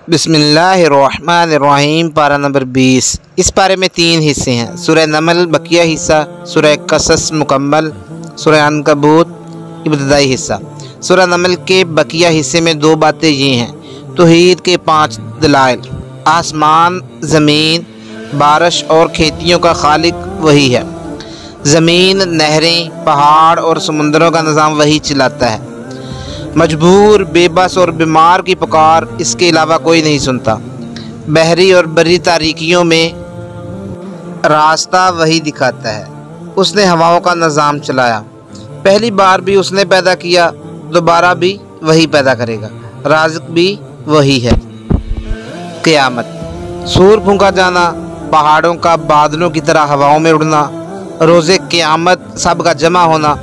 بسم اللہ الرحمن الرحیم۔ پارہ نمبر 20۔ اس پارے میں 3 حصے ہیں: سورہ نمل بقیہ حصہ، سورہ قصص مکمل، سورہ عنکبوت ابتدائی حصہ۔ سورہ نمل کے بقیہ حصے میں 2 باتیں یہ ہیں: توحید کے 5 دلائل، آسمان، زمین، بارش اور کھیتیوں کا خالق وہی ہے، زمین، نہریں، پہاڑ اور سمندروں کا نظام وہی چلاتا ہے، مجبور، بے بس اور بیمار کی پکار اس کے علاوہ کوئی نہیں سنتا، بحری اور بری تاریکیوں میں راستہ وہی دکھاتا ہے۔ اس نے ہواؤں کا نظام چلایا، پہلی بار بھی اس نے پیدا کیا، دوبارہ بھی وہی پیدا کرے گا، رازق بھی وہی ہے۔ قیامت، سور پھونکا جانا، پہاڑوں کا بادلوں کی طرح ہواؤں میں اڑنا، روز قیامت سب کا جمع ہونا،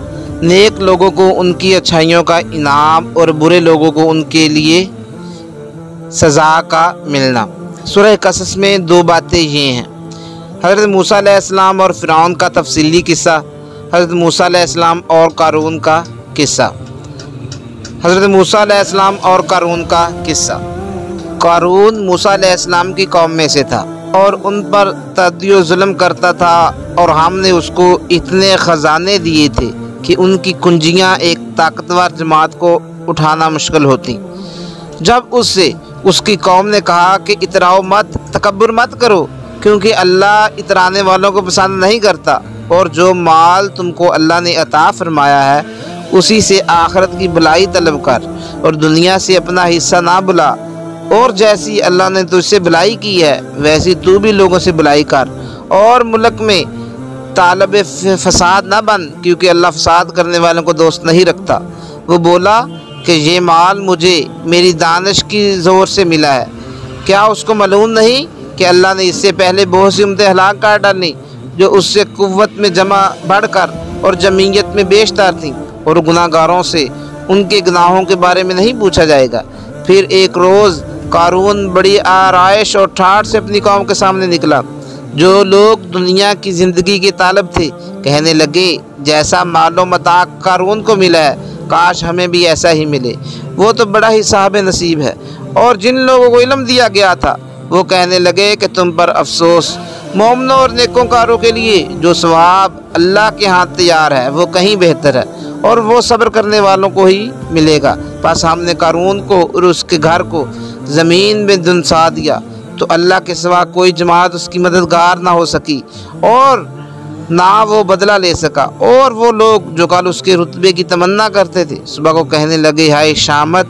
نیک لوگوں کو ان کی اچھائیوں کا انعام اور برے لوگوں کو ان کے لیے سزا کا ملنا۔ سورہ قصص میں 2 باتیں یہ ہیں: حضرت موسیٰ علیہ السلام اور فرعون کا تفصیلی قصہ، حضرت موسیٰ علیہ السلام اور قارون کا قصہ۔ حضرت موسیٰ علیہ السلام اور قارون کا قصہ۔ قارون موسیٰ علیہ السلام کی قوم میں سے تھا اور ان پر تعدی و ظلم کرتا تھا، اور ہم نے اس کو اتنے خزانے دیے تھے کہ ان کی کنجیاں ایک طاقتور جماعت کو اٹھانا مشکل ہوتی۔ جب اس سے اس کی قوم نے کہا کہ اتراؤ مت، تکبر مت کرو، کیونکہ اللہ اترانے والوں کو پسند نہیں کرتا، اور جو مال تم کو اللہ نے عطا فرمایا ہے اسی سے آخرت کی بھلائی طلب کر، اور دنیا سے اپنا حصہ نہ بلا، اور جیسی اللہ نے تجھ سے بھلائی کی ہے ویسی تو بھی لوگوں سے بھلائی کر، اور ملک میں طالب فساد نہ بن، کیونکہ اللہ فساد کرنے والوں کو دوست نہیں رکھتا۔ وہ بولا کہ یہ مال مجھے میری دانش کی زور سے ملا ہے، کیا اس کو معلوم نہیں کہ اللہ نے اس سے پہلے بہت سی امتیں ہلاک کر ڈالی جو اس سے قوت میں جمع بڑھ کر اور جمعیت میں بیشتر تھیں، اور گناہ گاروں سے ان کے گناہوں کے بارے میں نہیں پوچھا جائے گا۔ پھر ایک روز قارون بڑی آرائش اور ٹھاٹھ سے اپنی قوم کے سامنے نکلا۔ جو لوگ دنیا کی زندگی کے طالب تھے کہنے لگے، جیسا مال و متاع قارون کو ملا ہے کاش ہمیں بھی ایسا ہی ملے، وہ تو بڑا ہی صاحب نصیب ہے۔ اور جن لوگوں کو علم دیا گیا تھا وہ کہنے لگے کہ تم پر افسوس، مومنوں اور نیکوکاروں کے لیے جو ثواب اللہ کے ہاں تیار ہے وہ کہیں بہتر ہے، اور وہ صبر کرنے والوں کو ہی ملے گا۔ پس ہم نے قارون کو اور اس کے گھر کو زمین میں دنسا دیا، تو اللہ کے سوا کوئی جماعت اس کی مددگار نہ ہو سکی اور نہ وہ بدلہ لے سکا۔ اور وہ لوگ جو کل اس کے رتبے کی تمنا کرتے تھے صبح کو کہنے لگے، ہائے شامت،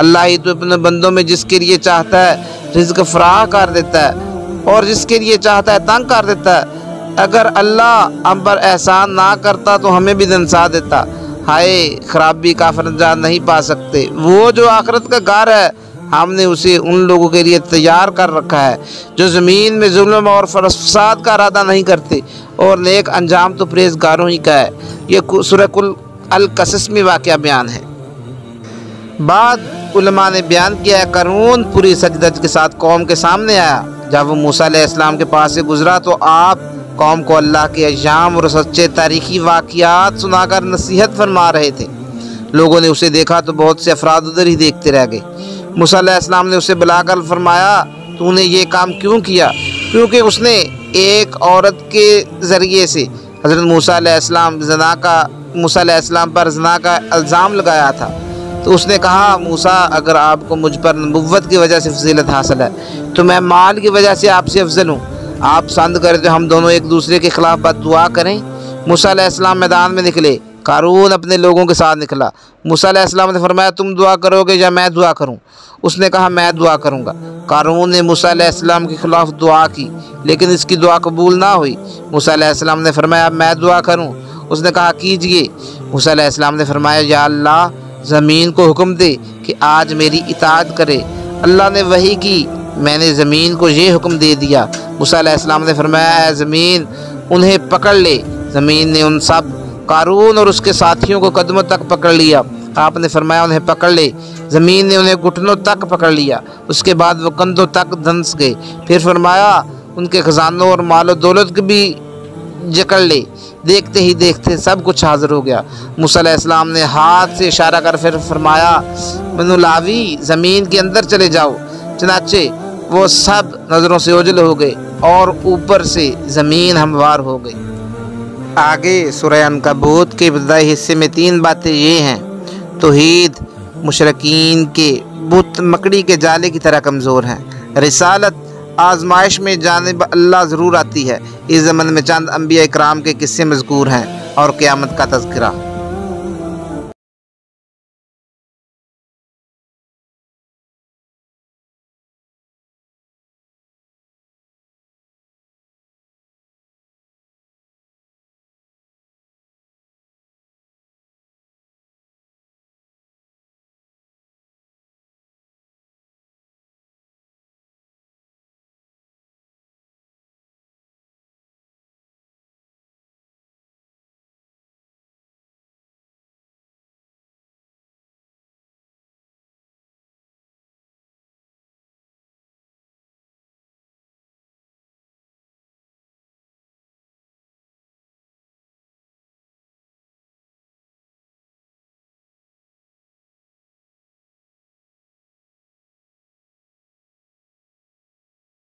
اللہ ہی تو اپنے بندوں میں جس کے لیے چاہتا ہے رزق فراہ کر دیتا ہے اور جس کے لیے چاہتا ہے تنگ کر دیتا ہے۔ اگر اللہ ہم پر احسان نہ کرتا تو ہمیں بھی دنسا دیتا۔ ہائے خرابی کا فرجات نہیں پا سکتے، وہ جو آخرت کا گھر ہے ہم نے اسے ان لوگوں کے لیے تیار کر رکھا ہے جو زمین میں ظلم اور فساد کا ارادہ نہیں کرتے، اور نیک انجام تو پرہیزگاروں ہی کا ہے۔ یہ سورہ القصص میں واقعہ بیان ہے۔ بعد علماء نے بیان کیا ہے قارون پوری سجدج کے ساتھ قوم کے سامنے آیا۔ جب وہ موسیٰ علیہ السلام کے پاس سے گزرا تو آپ قوم کو اللہ کے ایام اور سچے تاریخی واقعات سنا کر نصیحت فرما رہے تھے۔ لوگوں نے اسے دیکھا تو بہت سے افراد ادھر ہی دیکھتے رہ گئے۔ موسیٰ علیہ السلام نے اسے بلا کر فرمایا، تو نے یہ کام کیوں کیا؟ کیونکہ اس نے ایک عورت کے ذریعے سے حضرت موسیٰ علیہ السلام پر زنا کا الزام لگایا تھا۔ تو اس نے کہا، موسیٰ اگر آپ کو مجھ پر نبوت کی وجہ سے فضیلت حاصل ہے تو میں مال کی وجہ سے آپ سے افضل ہوں، آپ پسند کریں تو ہم دونوں ایک دوسرے کے خلاف بد دعا کریں۔ موسیٰ علیہ السلام میدان میں نکلے، قارون اپنے لوگوں کے ساتھ نکلا۔ موسیٰ علیہ السلام نے فرمایا، تم دعا کرو گے یا میں دعا کروں؟ اس نے کہا، میں دعا کروں گا۔ قارون نے موسیٰ علیہ السلام کے خلاف دعا کی لیکن اس کی دعا قبول نہ ہوئی۔ موسیٰ علیہ السلام نے فرمایا، میں دعا کروں؟ اس نے کہا، کیجئے۔ موسیٰ علیہ السلام نے فرمایا، یا اللہ زمین کو حکم دے کہ آج میری اطاعت کرے۔ اللہ نے وحی کی، میں نے زمین کو یہ حکم دے دیا۔ موسیٰ علیہ السلام نے فرمایا، اے زمین انہیں پکڑ لے۔ زمین نے ان سب قارون اور اس کے ساتھیوں کو قدموں تک پکڑ لیا۔ آپ نے فرمایا، انہیں پکڑ لے۔ زمین نے انہیں گھٹنوں تک پکڑ لیا، اس کے بعد وہ کندھوں تک دھنس گئے۔ پھر فرمایا، ان کے خزانوں اور مال و دولت کو بھی جکڑ لے۔ دیکھتے ہی دیکھتے سب کچھ حاضر ہو گیا۔ موسیٰ علیہ السلام نے ہاتھ سے اشارہ کر پھر فرمایا، بنو لاوی زمین کے اندر چلے جاؤ۔ چنانچہ وہ سب نظروں سے اوجھل ہو گئے اور اوپر سے زمین ہموار ہو گئی۔ آگے سورہ عنکبوت کے ابتدائی حصے میں 3 باتیں یہ ہیں: توحید، مشرکین کے بت مکڑی کے جالے کی طرح کمزور ہیں، رسالت، آزمائش میں جانب اللہ ضرور آتی ہے، اس زمن میں چند انبیاء اکرام کے قصے مذکور ہیں، اور قیامت کا تذکرہ۔